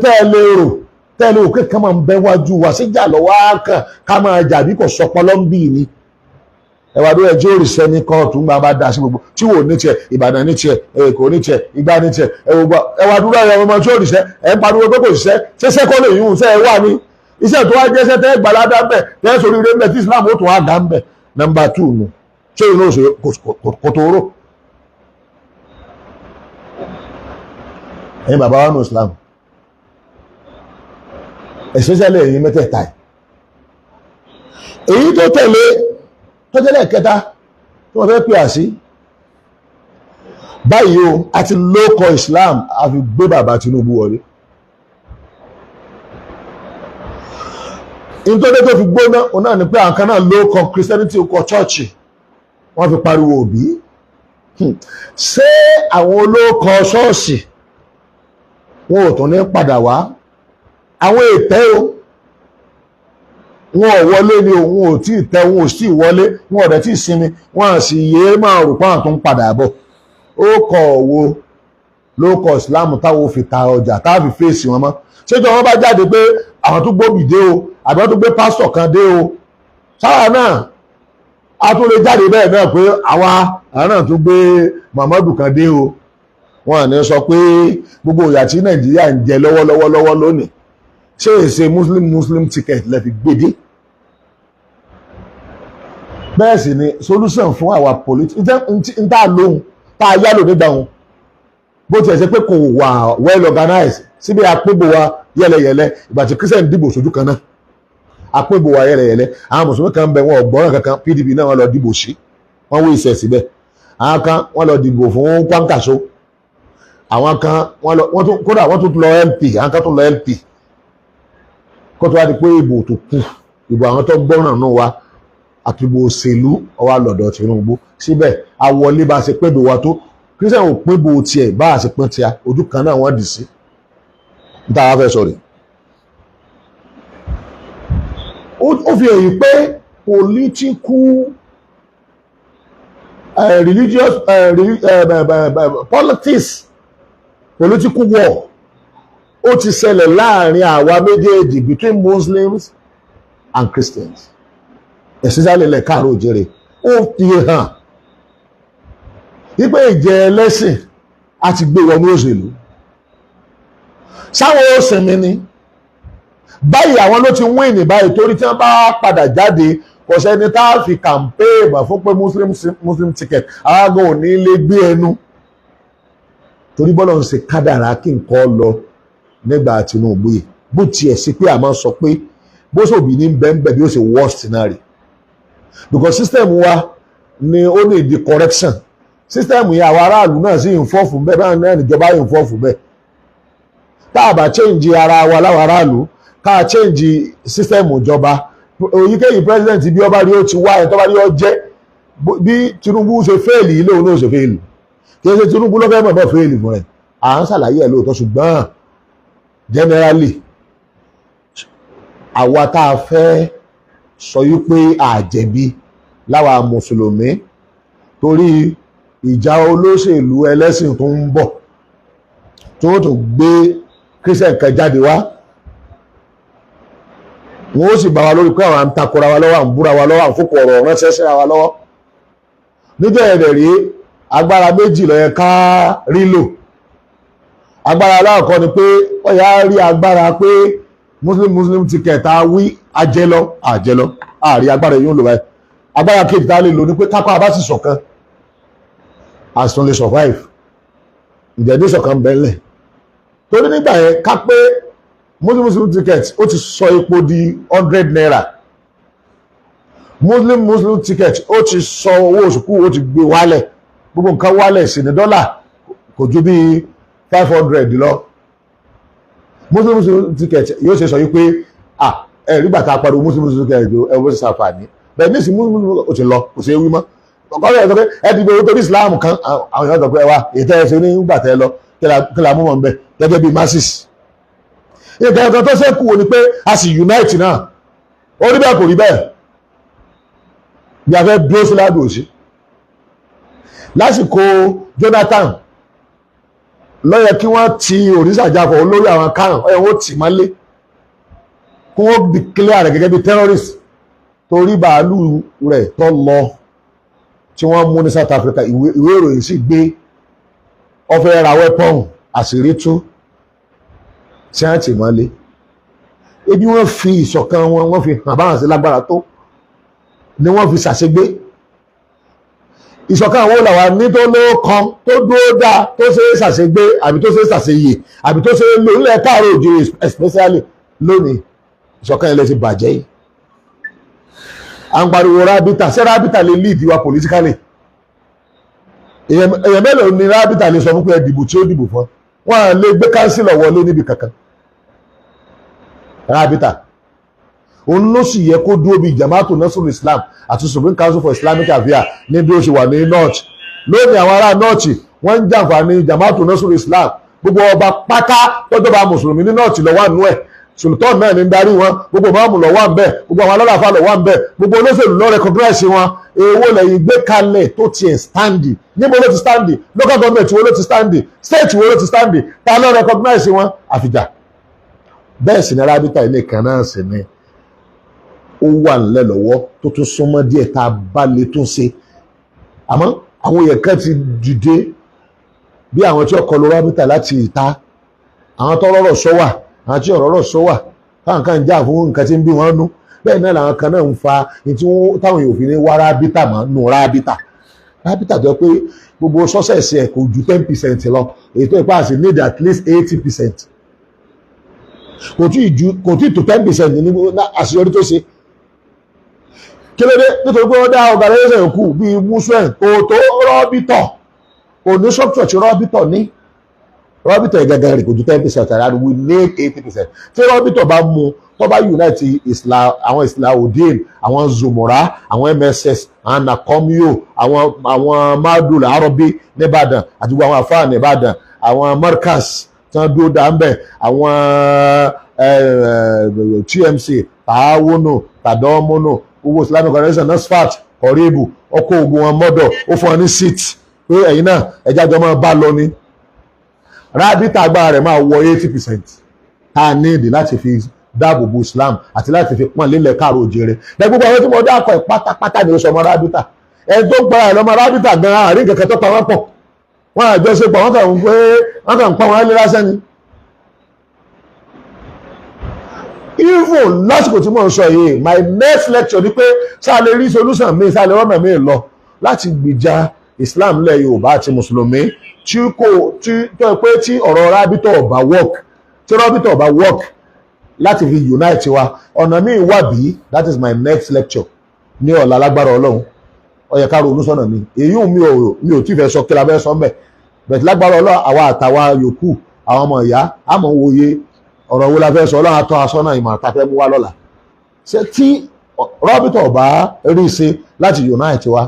tẹ́lẹ̀ òkè kan máa ń bẹ́ wájú wá síjà lọ́wọ́ kàn ká máa jà bí kò sọpọ́ lọ́nbì ni ẹwà bí ẹjọ́ òrìṣẹ́ ní kóòtù ń bá dá sí gbogbo tí wò ní tiẹ̀ Ìbàdàn ní tiẹ̀ Èkó ní tiẹ̀ Ìgbà ní tiẹ̀ ẹwà dúró ẹ̀rọ ọmọ tí òrìṣẹ́ ẹ̀ ń pariwo pé kò ṣiṣẹ́ ṣẹṣẹ́ kọ́ lè yún ṣẹ́ ẹ wà ní iṣẹ́ tó wá jẹ́ṣẹ́ tẹ́ gbàládá bẹ̀ tẹ́ sórí rẹ̀ bẹ̀ tí Islam ó tún wá dá ń bẹ̀ number 2 nù ṣé ìlú òṣèré kò tó rò ẹ̀yin bàbá wa nù Islam especially ẹ̀yin mẹ́tẹ̀ẹ̀ta èyí tó tẹ̀lé tó tẹ́lẹ̀ kẹta tí wọ́n fẹ́ pè àṣí báyìí o àti lókọ Islam a fi gbé bàbá Tinubu wọlé nítorí tó fi gbóná òun náà ni pé àwọn kan náà lókọ Christianity kọ chọ́ọ̀chì wọ́n fi pariwo òbí ṣé àwọn olóòkọ ṣọ́ọ̀ṣì wọn ò tún ní padà wá àwọn ètẹ́ o wọn ò wọlé ni òun ò tí ì tẹ wọn ò sì wọlé wọn ò dẹ̀ tí ì sinmi wọn à sì yé máa rò pọ́n tó ń padà bọ̀ ó kọ̀ wo ló kọ Islam táwọn fi ta ọjà táwọn fi fèsì wọn mọ́ ṣéjọ wọn bá jáde pé àwọn tó gbóbi dé o àbí wọn tó gbé pásítọ̀ kan dé o sára náà a tún lè jáde bẹ́ẹ̀ náà pé àwọn náà tún gbé Muhammadu kan dé o wọn à ní sọ pé gbogbo ìyà tí Nàìjíríà ń jẹ lọ́wọ́lọ́wọ́ lónìí ṣé èsè muslim ticket lè fi gbèdé bẹ́ẹ̀ sì ni solution fún àwa politics n tá a lóhun tá a yálò nígbà wọn bó tiẹ̀ ṣe pé kò wà well organized síbi àpébò wa yẹlẹyẹlẹ ìgbà tí Christian dìbò sójú kan náà àpébò wa yẹlẹyẹlẹ àwọn mùsùlùmí kan bẹ wọn ọgbọ́n kankan PDP náà wọn lọ dìbò sí wọn wí ìṣẹ̀ síbẹ̀ àwọn kan wọn lọ dìbò fún Kwankwaso àwọn kan kódà wọ́n tún lọ MP àwọn kan tún lọ LP kó tó wá di pé ìbò tó kù ìbò àwọn tó gbọ́ràn náà wá àtìbò òṣèlú ọwá lọ́dọ̀ Tinubu síbẹ̀ àwọlé bá ṣe pébò wa tó Christian ò pébò tiẹ̀ bá a ṣe pín tíya ojú kan náà wọ́n dì sí níta wá fẹ́ sọ̀rọ̀ ó fi èyí pé political religious politics political war ó ti ṣẹlẹ̀ láàrin àwa méjèèjì between Muslims and Christians especially ilẹ̀ káàró òjèrè ó fi hàn wípé ìjẹ́ ẹlẹ́sìn a ti gbé wọnú òṣèlú. Sáwọn ó sinmi ni báyìí àwọn ló ti win ní báyìí torí tí wọ́n bá padà jáde kò sẹ́ni tá a fi campaign bá fún pé muslim ticket aráàgọ́ ò ní lè gbé ẹnu torí bọ́lá ń ṣe kádàrá kí nǹkan lọ nígbà Tinubu yìí bó tiẹ̀ sí pé àmọ́ sọ pé bó ṣòbí ní bẹ́ẹ̀ bí ó ṣe worst náà rí because system wa ni ó ní the correction system yìí àwọn aráàlú náà sì ń fọ́ fún bẹ́ẹ̀ báyìí náà níjọba yìí ń fọ́ fún bẹ́ẹ̀ tá a bá change ara wa láwọn aráàlú ká change system ìjọba oyíkéyìí president bí ọba rí ó ti wá ẹ̀ tó bá rí ó jẹ́ bí Tinubu ṣe fẹ́ẹ̀lì ilé òun náà ṣe fẹ́ẹ̀lì kí ẹ ṣe Tinubu ló fẹ́ mọ̀ bọ́ fẹ́ẹ̀lì fún ẹ̀ à ń ṣàlàyé ẹ̀ lóòótọ́ ṣùgbọ́n generally àwa tá a fẹ́ sọ yí pé àjẹ̀bi láwa mùsùlùmí torí ìjà olóṣèlú ẹlẹ́sìn tó ń bọ̀ tó tó gbé Christian kan jáde wá wọn ó sì bá wa lórí pé àwọn à ń takora wa lọ́wọ́ à ń búra wa lọ́wọ́ à ń fòkò ọ̀rọ̀ ránṣẹ́ síra wa lọ́wọ́ níjọ́ ẹ̀rẹ̀ rí agbára méjì ló yẹ ká rí lò agbára aláàkọ́ ni pé ó yá rí agbára pé muslim ticket a wí àjẹlọ àrí agbára yóò lò báyìí agbára kejì tá a lè lò ní pé kápá bá sì ṣọ̀kan as only survive ìjẹ́dé ṣọ̀kan bẹ́ẹ̀lẹ̀ torí nígbà yẹn ká pé muslim ticket ó ti sọ epo di 100 naira muslim ticket ó ti sọ owó oṣù kú ó ti gbé wálẹ̀ gbogbo nǹkan wálẹ̀ sí ní dọ́là kò ju bí 500 lọ muslim ticket yóò ṣe sọ yí pé ẹ̀rí bàtà apariwo muslim ticket ẹ̀wọ́n ti ṣàǹfààní bẹ́ẹ̀ ní ìsìn muslim ó ti lọ kò sí ewì mọ́ ọkọ̀rẹ́ ẹ̀ sọ pé ẹ ti gbé owó torí Islam kan àwọn èèyàn sọ pé ẹ wá èyí tẹ́ ẹ ṣe nígbà tẹ́ ẹ lọ kí la mú wọn bẹ gẹ́gẹ́ bí masses ìkẹyìn kan tó ṣẹ́kù wò ni pé a sì unite náà ó rí bẹ́ẹ̀ kò rí bẹ́ẹ̀ bí a fẹ́ dúró sí ládùú òsì lásìkò Jonathan ló yẹ kí wọ́n ti òrìṣà jáfọ̀ olórí àwọn kárùn ó yẹ wọ́n tì mọ́lé kí wọ́n declare rẹ̀ gẹ́gẹ́ bí terrorist torí bàálù rẹ̀ tó lọ tí wọ́n mú ní South Africa ìwé ìròyìn sì gbé ó fẹ́ ra weapon àṣírí tú tí wọ́n tì mọ́lé ebi wọ́n fi ìṣọ̀kan wọn wọ́n fi hàn báwọn sí lágbára tó ni wọ́n fi ṣàṣegbé ìṣọ̀kan àwọn olàwà ní tó ló kan tó dúró dáa tó ṣe é ṣàṣegbé àbí tó ṣe é ṣàṣeyè àbí tó ṣe é lò nílẹ̀ káàró òjòrè especially lónìí ìṣọ̀kan ilẹ̀ ti bàjẹ́ yìí à ń pariwo rábítà ṣé rábítà lè lead wa politically èèyàn mélòó ni rábítà lè sọ fún pé ẹ dìbò tí ó dìbò fún wọn à lè gbé kánsílọ̀ wọlé níbi kankan rábítà òun ló sì yẹ kó dúró bíi Jama'atu Nasrul Islam àti Supreme Council for Islamic Affairs ní bí ó ṣe wà ní north lónìí àwọn ará north wọ́n ń jàǹfààní Jama'atu Nasrul Islam gbogbo ọba pátá tọ́jọba mùsùlùmí ní north ló wà nú ẹ̀ sultan náà ní darí wọn gbogbo máàmù ló wà ń bẹ̀ gbogbo àwọn alálàáfà ló wà ń bẹ̀ gbogbo olóṣèlú ló recognize wọn èwo lẹ́yìn gbé kalẹ̀ tó tiẹ̀ standi níbo ló ti standi local government wo ló ti standi state wo ló ti standi ta ló recognize wọn àfìjà bẹ́ẹ̀ sì ní rábítà ilé kan náà sì ni ó wà nílẹ̀ lọ́wọ́ tó tún súnmọ́ díẹ̀ tá a bá lè tún ṣe àmọ́ àwọn èèyàn kan ti dìde bí àwọn tí ó kọlu rábítà láti ìta àwọn tó rọrọ̀ sọ́wà àwọn tí ọ̀rọ̀ sọ́wà táwọn kan ń jà fún nǹkan tí ń bí wọn nú bẹ́ẹ̀ náà làwọn kan náà ń fa táwọn èèyàn òfin ní wá rábítà mọ́ nù rábítà tó pé gbogbo sọ́sẹ̀sì ẹ̀ kò ju 10% lọ èyí tó ipá àti need at least 80% kò tí ì tó 10% ní àṣeyọrí tó ṣe kí ló dé nítorí pé wọ́n dá organization yòókù bíi muslim kò tó rọ́bítọ̀ kò ní structure tí rọ́bítọ̀ ní rọ́bítọ̀ ìgẹ̀gẹ̀ rẹ̀ kò ju 10% and we need 80% tí rọ́bítọ̀ bá mú tó bá unite àwọn Islahudeen àwọn Zumura àwọn MSS àwọn Nakomio àwọn Madul Arabi nìbàdàn àti gbogbo àwọn afáà nìbàdàn àwọn Markaz tí wọ́n dúró dá ń bẹ̀ àwọn TMC Tààwónù Tàdọ́mọ́nù owó Islamic Organization NASFAT kọ̀ríbù ọkọ̀ ogun wọn mọ́dọ̀ ó fún wọn ní seat pé ẹ̀yin náà ẹjá jọ máa bá lọ ní rábítà agbára rẹ̀ máa wọ 80% tá a ní ìdí láti fi dáàbò bo Islam àti láti fi pọ́n lélẹ̀ káàró òjèrè ẹ gbogbo àwọn tí mo dákọ̀ ẹ̀ pátápátá ni ó sọ ọmọ rábítà ẹ tó ń gbára ẹ̀ lọ́mọ rábítà gan-an àárín kẹ̀kẹ́ tó pa wọ́n pọ̀ wọ́n àjọṣepọ̀ wọ́n kàn ń pa wọn lé lásán ni. even lásìkò tí mo ń sọ yìí my next lecture ni pé sáà lè rí solution mi sáà lè rọ́nà mi lọ láti gbìjà Islam lẹ̀ Yorùbá àti mùsùlùmí tí pé tí ọ̀rọ̀ rábítọ̀ ọ̀bà work láti fi unite wa ọ̀nà míì wà bí that is my next lecture ní ọ̀la lágbára Ọlọ́run ó yẹ ká ronú sọ́nà mi èyí mi ò tí fẹ́ sọ kí la fẹ́ sọ mbẹ̀ bẹ̀t lágbára Ọlọ́run àwa àtàwa yòókù àwọn ọmọ ìyá àmọ́ wòye ọ̀rọ̀ wo la fẹ́ sọ Ọlọ́run àtọ́ asọ́nà ìmọ̀ àtàfẹ́ mú wa lọ́la ṣé tí rábítọ̀ ọ̀bà rí ṣe láti unite wa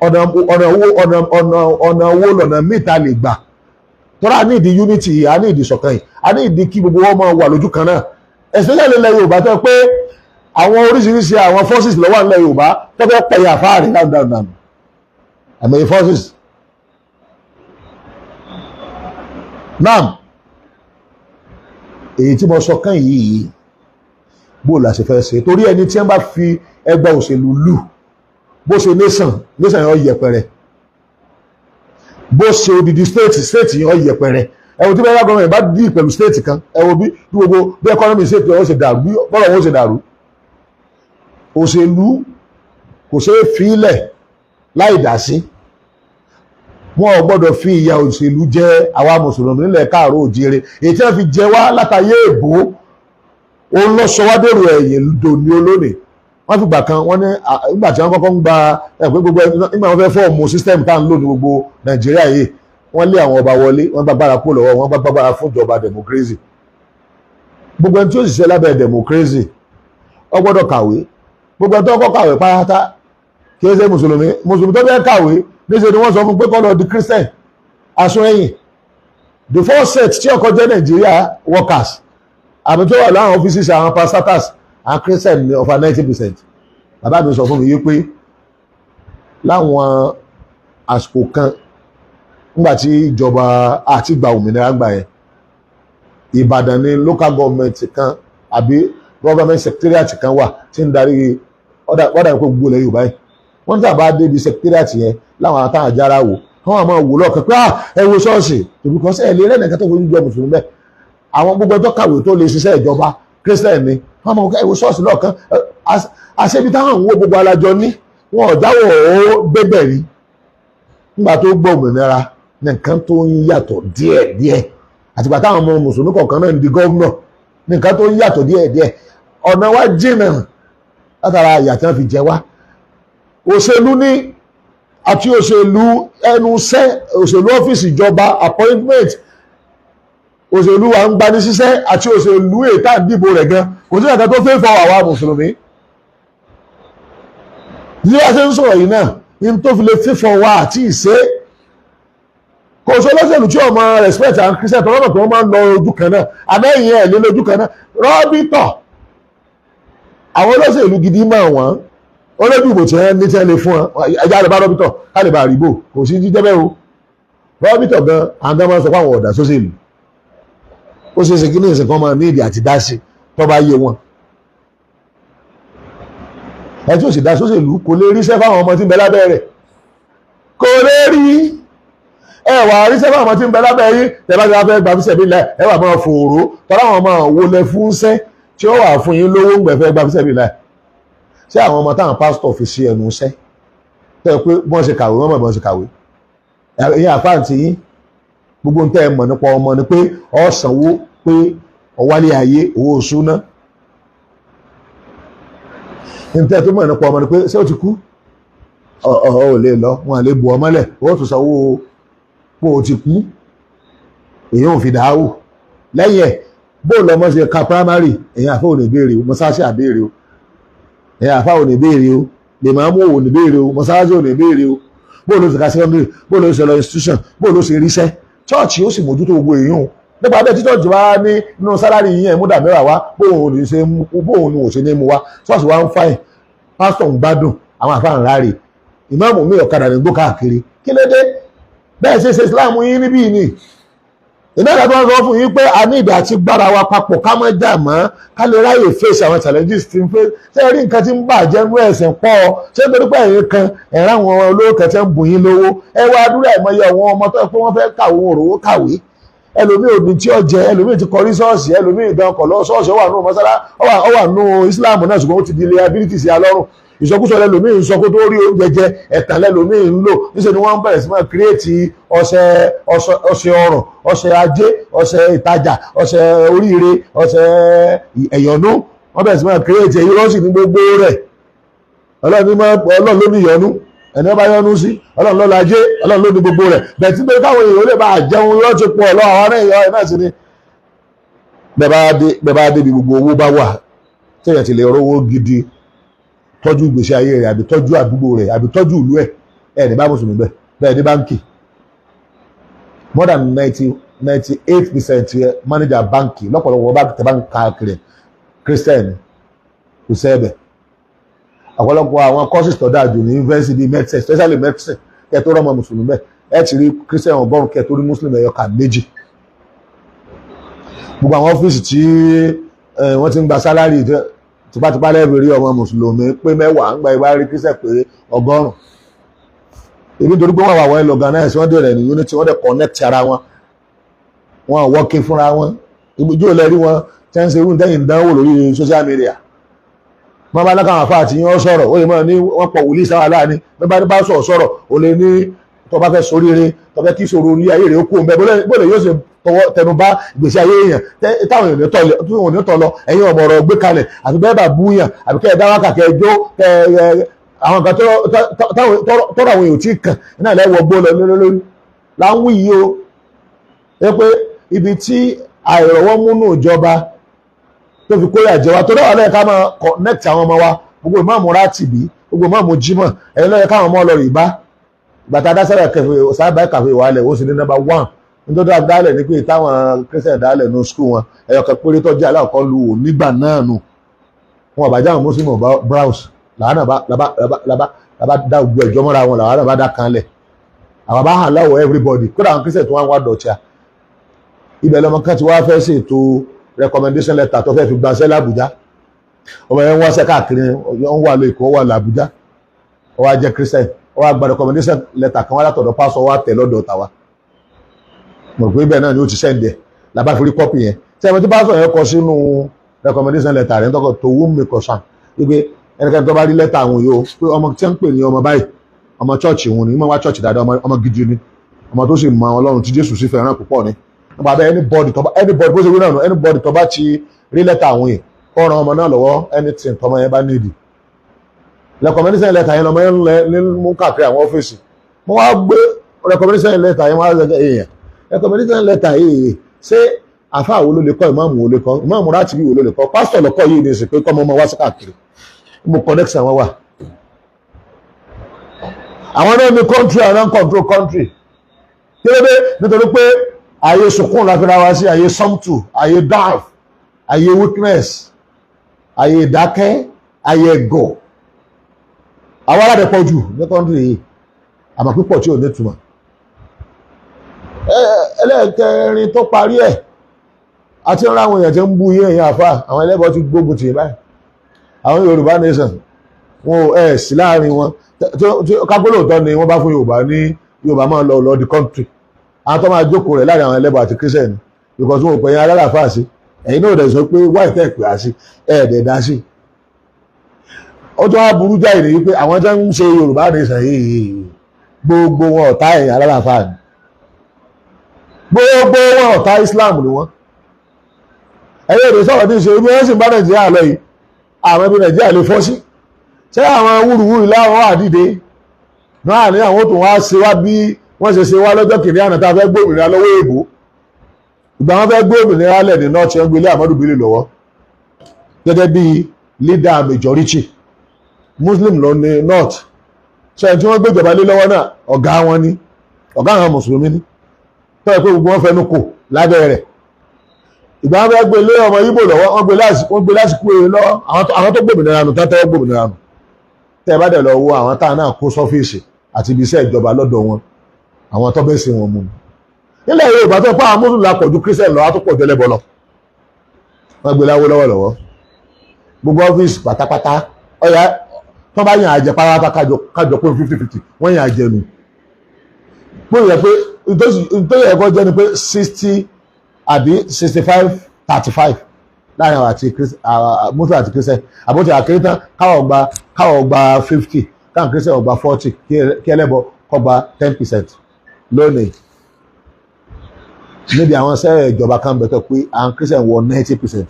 ọ̀nà owó lọ́nà mìta lè gbà tọ́ra ní ìdí unity a ní ìdí ṣọ̀kan yìí a ní ìdí kí gbogbo wọn máa wà lójú kan náà especially ilẹ̀ Yorùbá tó pé àwọn oríṣiríṣi àwọn forces ló wà nílẹ̀ Yorùbá tó fẹ́ pẹ̀yà fáàrí dáadáa àmì forces náà èyí tí mo sọ kàn yìí bó la ṣe fẹ́ ṣe torí ẹni tí wọ́n bá fi ẹgbẹ́ òṣèlú lù bó ṣe nation yẹn yẹpẹrẹ bó ṣe odidi state yẹn yẹpẹrẹ ẹ wo tí bẹ́ẹ̀ gọ́ọ̀mẹ̀ntì bá dì pẹ̀lú state kan ẹ wo bí gbogbo bí economy state wọn ṣe dàrú bí bọ́lọ̀ wọn ṣe dàrú òṣèlú kò ṣeé fi ilẹ̀ láì dá sí wọn ò gbọ́dọ̀ fi ìyà òṣèlú jẹ àwa mùsùlùmí nílẹ̀ káàró òjìire èyí tí wọ́n fi jẹ wá látàyè èbó òun lọ sọ wá dèrò ẹ̀yìn dòní olónìí wọ́n fi gbà kan wọ́n ní ìgbà tí wọ́n kọ́kọ́ ń gba ẹ̀pẹ́ gbogbo nígbà wọ́n fẹ́ fọ́ọ̀mù system tá à ń lò ní gbogbo Nàìjíríà yìí wọ́n lé àwọn ọba wọlé wọ́n gbàgbára kó lọ́wọ́ wọ́n gbàgbára fún ìjọba democracy gbogbo ẹni tí ó sì ṣe lábẹ́ democracy ó gbọ́dọ̀ kàwé gbogbo ẹni tó kọ́ kàwé pátá kì í ṣe mùsùlùmí tó fẹ́ kàwé níṣẹ́ ni wọ́n sọ fún pé kó lọ di Christian aṣọ ẹ̀yìn the first set tí ọkọ̀ jẹ́ Nigeria workers àmì tó wà láwọn offices àwọn parastatals and Christian ní over 90%. Bàbá mi sọ fún mi yí pé láwọn àsìkò kan nígbà tí ìjọba àti gba òmìnira gbà yẹn Ìbàdàn ní local government kan àbí government secretariat kan wà tí ń darí ọ̀dà ìpò gbogbo ilẹ̀ Yorùbá yìí wọ́n tí a bá débi secretariat yẹn láwọn àtàwọn àjára wò wọ́n àmọ́ wò lọ́ọ̀kan pé ẹ wo ṣọ́ọ̀ṣì tòbí kan sẹ́ẹ̀ lé lẹ́nìkan tó fojú jọ mùsùlùmí bẹ́ẹ̀ àwọn gbogbo ẹjọ́ kàwé tó lè ṣiṣẹ́ ìjọba Christian ni wọ́n mọ̀ ẹ wo ṣọ́ọ̀ṣì lọ́ọ̀kan àṣebi táwọn wo gbogbo alájọ ní wọn ò dáwọ̀ ó gbébẹ̀ rí nígbà tó gbọ́ òmìnira nǹkan tó ń yàtọ̀ díẹ̀díẹ̀ àtìgbà táwọn ọmọ mùsùlùmí kọ̀ọ̀kan náà ń di gọ́vnọ̀ nǹkan tó ń yàtọ̀ díẹ̀díẹ̀ ọ̀nà wa jìnnà látara àyà tí wọ́n fi jẹ wá òṣèlú ní àti òṣèlú ẹnu iṣẹ́ òṣèlú ọ́fíìsì ìjọba appointment òṣèlú wa ń gbani síṣẹ́ àti òṣèlú ètà ìdìbò rẹ̀ gan kò sí ẹ̀ka tó fẹ́ fọ àwa mùsùlùmí bí wọ́n ṣe ń sọ̀rọ̀ yìí náà ní tó fi lè fífọ wa àti ìṣe kò sí olóṣèlú tí ọmọ respect and christian tó lọ́nà tó wọ́n máa ń lọ ojú kan náà àmẹ́yìn ẹ̀ lé lójú kan náà rọ́bìtọ̀ àwọn olóṣèlú gidi máa wọ́n olójú ìbò tí wọ́n ní tí wọ́n lè fún wọn ẹja lè bá rọ́bìtọ̀ ká lè bá àríbò kò sí jíjẹ́ bẹ́ẹ̀ o rọ́bìtọ̀ gan àwọn gan máa ń sọ pé àwọn ọ̀dà sóṣèlú ó ṣe é ṣe kí ní ìsìn kan máa ní ìdí àti dá sí tó bá yé wọn ẹ tí ó sì dá sóṣèlú kò lè ríṣẹ́ fáwọn ọmọ tí ń bẹ lábẹ́ rẹ̀ kò lè rí ẹwà ríṣẹ́ fáwọn ọmọ tí ń bẹ lábẹ́ yín tẹ́lá tí wọ́n fẹ́ gba fíṣẹ́ bí lẹ̀ ẹwà máa fòòró tọ́lá àwọn ọmọ wo lẹ fún ṣẹ́ tí ó wà fún yín lówó ń gbẹ̀fẹ́ gba fíṣẹ́ bí lẹ̀ ṣé àwọn ọmọ táwọn pásítọ̀ fi ṣe ẹnu ṣẹ́ tẹ́ pé bọ́n ṣe kàwé wọ́n mọ̀ bọ́n ṣe kàwé ẹ̀yin àfáàntì yín gbogbo ń tẹ́ ẹ mọ̀ nípa ọmọ ni pé ọ sanwó pé ọwálé ayé owó oṣù náà níta tó mọ̀ nípa ọmọ ni pé ṣé ó ti kú ò lè lọ wọn lè bu ọmọlẹ̀ ó tún sanwó pé ó ti kú èyí ò fi dáhù lẹ́yìn ẹ̀ bó lọmọ ṣe ka primary èyí àfẹ́ ò ní béèrè o mọ́sáàsì àbéèrè o èyí àfẹ́ ò ní béèrè o lè máa mú ò ní béèrè o mọ́sáàsì ò ní béèrè o bó ló ṣe ka secondary bó ló ṣe lọ institution bó ló ṣe ríṣẹ́ chọ́ọ̀chì ó sì mójútó gbogbo èèyàn o nípa bẹ́ẹ̀ tí chọ́ọ̀chì wá ní inú sálárì yìí ẹ̀ múdà mẹ́wàá wá bóun ni ò ṣe ní mu wá ṣọ́ọ̀ṣì wá ń fáìn pásítọ̀ ń gbádùn àwọn àfáà ńlá rè ìmáàmù mi ọ̀kadà ní gbó káàkiri kí ló dé bẹ́ẹ̀ ṣe Islam yín níbí ni ìnáyà tó ń sọ fún yín pé a ní ìdá àti gbára wa papọ̀ ká mọ́ jà mọ́ ká lè ráyè face àwọn challenges tí ń fẹ́ ṣé rí nǹkan tí ń bàjẹ́ nú ẹ̀sìn pọ̀ ṣé nítorí pé ẹ̀yin kan ẹ̀rọ àwọn olówó kan tẹ́ ń bù yín lówó ẹ wá dúró àìmọye àwọn ọmọ tó yẹ pé wọ́n fẹ́ kàwé òrówó kàwé ẹlòmíì òbí tí ó jẹ ẹlòmíì ti kọrí ṣọ́ọ̀ṣì ẹlòmíì ìdán kọ̀ lọ ṣọ́ọ̀ṣì ó wà nù mọ́sálá ó wà nù Islam náà ṣùgbọ́n ó ti di liability sí alọ́rùn ìsọkúsọ lẹlòmíì ń sọ kó tó rí oúnjẹ jẹ ẹ̀tàn lẹlòmíì ń lò níṣẹ́ ni wọ́n bẹ̀rẹ̀ sí máa kírètì ọṣẹ ọrọ̀ ọṣẹ ajé ọṣẹ ìtajà ọṣẹ oríire ọṣẹ ẹ̀yọ̀nú wọ́n bẹ̀rẹ̀ sí máa kírètì èyí lọ́sì ní gbogbo rẹ̀ Ọlọ́run ló ní ìyọnú ẹni ọba yọnú sí Ọlọ́run ló lajé Ọlọ́run ló ní gbogbo rẹ̀ bẹ̀ẹ̀ tí pé káwọn èèyàn lè bá jẹun yọ́ ti pọ̀ lọ àwọn ẹ̀yọ́ ẹ̀ náà sí ni bẹ́ẹ̀ bá débi gbogbo owó bá wà tẹ̀yẹ̀ ti lè rówó gidi tọ́jú ìgbésí ayé rẹ̀ àbí tọ́jú àdúgbò rẹ̀ àbí tọ́jú ìlú ẹ̀ ní bá mùsùlùmí bẹ́ẹ̀ ní báńkì more than 98% manager báńkì lọ́pọ̀lọpọ̀ báńkì tẹ́ bá ń káàkiri Christian kò sẹ́ẹ̀bẹ̀ ọ̀pọ̀lọpọ̀ àwọn courses tó dáa jù ní university bíi medicine especially medicine kẹ́ tó rọ́mọ mùsùlùmí bẹ́ẹ̀ ẹ ti rí Christian ọgọ́rùn kẹ́ tó rí mùsùlùmí ẹ̀yọ kà méjì gbogbo àwọn ọ́fíìsì tí wọ́n ti ń gba sálárì tipátipá lẹ́bìí rí ọmọ mùsùlùmí pé mẹ́wàá ń gba ibà rí Christian pé 100 èmi torí pé wọ́n wà wọ́n organize wọ́n dẹ̀rẹ̀ ní unity wọ́n dẹ̀ connect ara wọn wọ́n working fúnra wọn ìbújú ò lẹ́rí wọn tẹ́ ń ṣe irú tẹ́yìn dánwò lórí social media wọ́n bá lákàwọn àfáà tí wọ́n sọ̀rọ̀ ó lè mọ́ ní wọ́n pọ̀ wòlíì sáwà láàní wọ́n bá ní bá sọ̀rọ̀ ó lè ní tó bá fẹ́ soríire tó fẹ́ kí ìṣòro ilé ayé rẹ̀ ó kú ń bẹ bóle yóò ṣe tẹnu bá ìgbésí ayé èèyàn táwọn èèyàn ní tọ́ lọ ẹ̀yin ọmọ ọ̀rọ̀ gbé kalẹ̀ àti bẹ́ẹ̀ bá búyàn àbí kẹ́ ẹ̀ dá wákà kẹ́ ẹ jó àwọn kan tọ́rọ àwọn èèyàn tí kàn náà lẹ́wọ̀ gbó lọ lórí láwùí yìí o ẹ pé ibi tí àìrọ̀wọ́ múnú ìjọba tó fi kórè àjẹwà tó dáwà lẹ́yìn ká máa connect àwọn ọmọ wa gbogbo ìmáàmù Rátìbí gbogbo ìmáàmù Jímọ̀ ẹ̀yìn lọ́yẹ káwọn ọmọ lọ rí bá bàtà dására kẹfẹ sábà kàfé wàhálẹ̀ ó sì ní number 1 nítorí àdálẹ̀ ní pé táwọn Christian dálẹ̀ ní skul wọn ẹ̀yọ̀kẹ́ péré tó jẹ́ aláàkọ́ lu ò nígbà náà nù wọn àbájá àwọn Muslim browse làwọn náà bá dá gbogbo ẹ̀jọ́ mọ́ra wọn làwọn náà bá dá kan lẹ̀ àwọn bá hàn láwọ̀ everybody kódà àwọn Christian tó wá ń wá dọ̀tíà ibẹ̀ lọ́mọ kan ti wá fẹ́ ṣètò recommendation letter tó fẹ́ fi gbaṣẹ́ l'Àbújá ọmọ yẹn wọ́n ṣe káàkiri wọ́n wà lọ Èkó wà l'Àbújá ó wá jẹ́ Christian ó wá gba recommendation letter kan wá látọ̀dọ̀ pásọ wá tẹ̀ lọ́dọ̀ tàwa mọ̀ pé ibẹ̀ náà ni ó ti sẹ́ǹdẹ̀ làbá fi rí kọ́pì yẹn tí ẹ̀mọ́ tí pásọ yẹn kọ sínú recommendation letter rẹ̀ tọkọ tó wú mi kọ sàn wípé ẹnikẹ́ni tó bá rí lẹ́tà àwọn yìí ó pé ọmọ tí ń pè ní ọmọ báyìí ọmọ chọ́ọ̀chì òun ni mọ̀ wá chọ́ọ̀chì dáadáa ọmọ gidi ni ọmọ tó sì mọ Ọlọ́run tí Jésù sì fẹ́ràn púpọ̀ ni nípa bẹ́ẹ̀ anybody bó ṣe wí náà anybody tó bá ti rí lẹ́tà àwọn yìí kó ran ọmọ náà lọ́wọ́ anything tọmọ yẹn bá nídìí recommendation letter yẹn lọmọ yẹn ń mú káàkiri àwọn ọ́fíìsì mo wá gbé recommendation letter yẹn wá lẹ́gẹ̀ èèyàn recommendation letter yìí ṣé àfáà wo ló lè kọ́ ìmáàmù wo lè kọ́ ìmáàmù Rátìbí wo ló lè kọ́ pásítọ̀ lọ́kọ́ yìí ní ìsìn pé kọ́ ọmọ wá sí káàkiri mo connection wọn wà àwọn náà ní country àwọn náà control country kí ló dé nítorí pé ààyè sùkún la fi ra wá sí ààyè sọ́mtù ààyè darf ààyè weakness ààyè ìdákẹ́ ààyè ẹ̀gọ̀ àwọn aládẹ pọ̀ jù ní country yìí àmọ́ pípọ̀ tí ò ní túmọ̀ ẹlẹ́ẹ̀kẹrin tó parí ẹ̀ àti ńlá àwọn èèyàn tí ń bú yé èèyàn àfà àwọn ẹlẹ́bọ̀ ti gbógun tì báyìí àwọn Yorùbá nation wọn ò ẹ̀ sí láàrin wọn kápólóòtọ́ ni wọ́n bá fún Yorùbá ní Yorùbá máa lọ the country àwọn tó máa jókòó rẹ̀ láàrin àwọn ẹlẹ́bọ̀ àti Christian because wọn ò pẹ̀yìn alálàáfà sí ẹ̀yin náà dẹ̀ sọ pé wáì tẹ́ pè á sí ẹ̀ẹ́dẹ̀ dá sí ó tó wá burú jáì ní wípé àwọn tó ń ṣe Yorùbá nation yìí gbogbo wọn ọ̀tá ẹ̀yìn alálàáfà ni gbogbo wọn ọ̀tá Islam ni wọ́n ẹ̀yẹ́ èdè sọ̀rọ̀ tí ń ṣe ibi wọ́n sì bá Nàìjíríà lọ yìí àwọn ibi Nàìjíríà lè fọ́ sí ṣé àwọn wúruwúru láwọn àdìde náà ní àwọn tó wá ṣe wá bí wọ́n ṣe ṣe wá lọ́jọ́ kìíní àná tá a fẹ́ gbòmìnira lọ́wọ́ èbó ìgbà wọn fẹ́ gbòmìnira lẹ̀ ní north ṣe ń gbélé Ahmadu Bello lọ́wọ́ gẹ́gẹ́ bí leader majority Muslim lọ ní north ṣe tí wọ́n gbéjọba lé lọ́wọ́ náà ọ̀gá wọn ni ọ̀gá àwọn mùsùlùmí ni tó yẹ pé gbogbo wọn fẹnu kò lábẹ́ rẹ̀ ìgbà wọn fẹ́ gbé lé ọmọ Ìgbò lọ́wọ́ wọ́n gbé lásìkò èyí lọ àwọn tó gbòmìnira nù tẹ́tẹ́ gbòmìnira nù tẹ́ ẹ bá dẹ̀ lọ wo àwọn táwọn náà kó sọ́fíìsì àti ibi iṣẹ́ ìjọba lọ́dọ̀ wọn àwọn tó bẹ́ẹ̀ sí wọn mú nílẹ̀ Yorùbá tó pa àwọn mùsùlùmí la pọ̀ ju Christian lọ, á tó pọ̀ ju ẹlẹ́bọ lọ. Wọ́n gbé láwó lọ́wọ́lọ́wọ́ gbogbo ọ́fíìsì pátápátá ọ̀yà tó bá yàn àjẹ pátá kájọ pé 50-50 wọ́n yàn àjẹ nù. pé ó yẹ pé nítorí ẹ̀kọ́ jẹ́ ni pé 60 àbí 65-35 láàrin àwọn àti mùsùlùmí àti Christian àbótí àkéré tán káwọ̀ gba 50 káwọn Christian gba 40 kí ẹlẹ́bọ kó gba 10% lónìí. Níbi àwọn sẹ́rẹ̀ ìjọba kan bẹ̀tọ̀ pé àwọn Christian wọ 90%,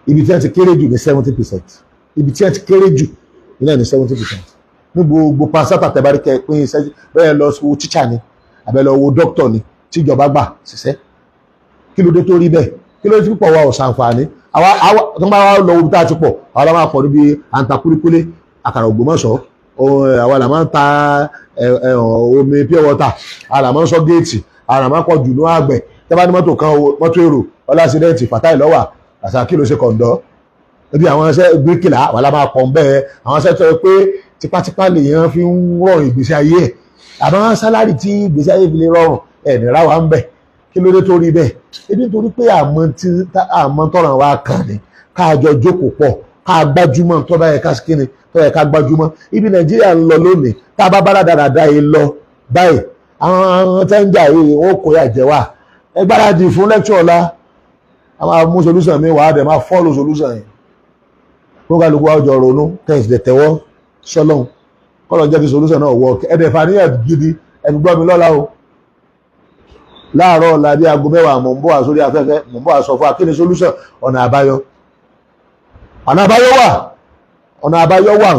ibi tí wọ́n ti kéré jù ní 70%, ibi tí wọ́n ti kéré jù ní 70%. Ní gbogbo pàṣátà tẹ̀bárí kẹ́ pín iṣẹ́ bẹ́ẹ̀ lọ wo tíṣà ni àbẹ́ lọ wo dókítọ̀ ni tí ìjọba gbà ṣiṣẹ́. Kí ló dé tó rí bẹ́ẹ̀? Kí ló dé tí púpọ̀ wa ò ṣàǹfààní? Àwa tó bá wà lọ wo tá a ti pọ̀ àwa la máa pọ̀ níbi àǹtakúríkúlé àkàrà Ògbómọ̀ṣọ́, àwa la máa ń ta omi pure water, àwa la máa ń sọ géètì, àwa la máa ń pọ̀ jù ní àgbẹ̀. Tẹ́bá ní mọ́tò kan mọ́tò èrò ọlásídẹ́ǹtì Fatai lọ́wà àṣà kí ló ṣe kọ̀ǹdọ́ níbi àwọn iṣẹ́ bíríkìlà wà lá máa pọ̀ ń bẹ́ẹ̀ àwọn iṣẹ́ tó yẹ pé tipátipá lèèyàn fi ń rọrùn ìgbésí ayé ẹ̀ àmọ́ sálárì tí ìgbésí ayé fi lè rọrùn ẹ̀nìrà wà ń bẹ̀. Kí ló dé tó rí bẹ́ẹ̀? Ebi nítorí pé àmọ́ tọ̀ràn wa kàn ní káàjọ jókòó pọ̀ ká gbájúmọ̀ tó bá yẹ ká kíni tó yẹ ká gbájúmọ̀. Ibi Nàìjíríà ń lọ lónìí tá a bá bára dáradára yìí lọ báyìí àwọn tẹ́ńjà yìí wọ́n kò yà jẹ́ wà. Ẹ gbáradì fún lecture ọ̀la a máa mú solution mi wà á dẹ̀ máa follow solution yẹn kó kálukú àwùjọ ronú thanks dẹ̀ tẹ́wọ́ sọ́lọ́hún kọ́lọ̀ jẹ́ kí solution náà work. Ẹ̀dẹ̀ fàníyàn gidi ẹ̀dùn gbọ́ mi lọ́la o láàárọ̀ ọ̀la bí aago 10 mò ń bọ̀ sórí afẹ́fẹ́ mò ń bọ̀ sọ fún akíni solution ọ̀nà àbáyọ wà.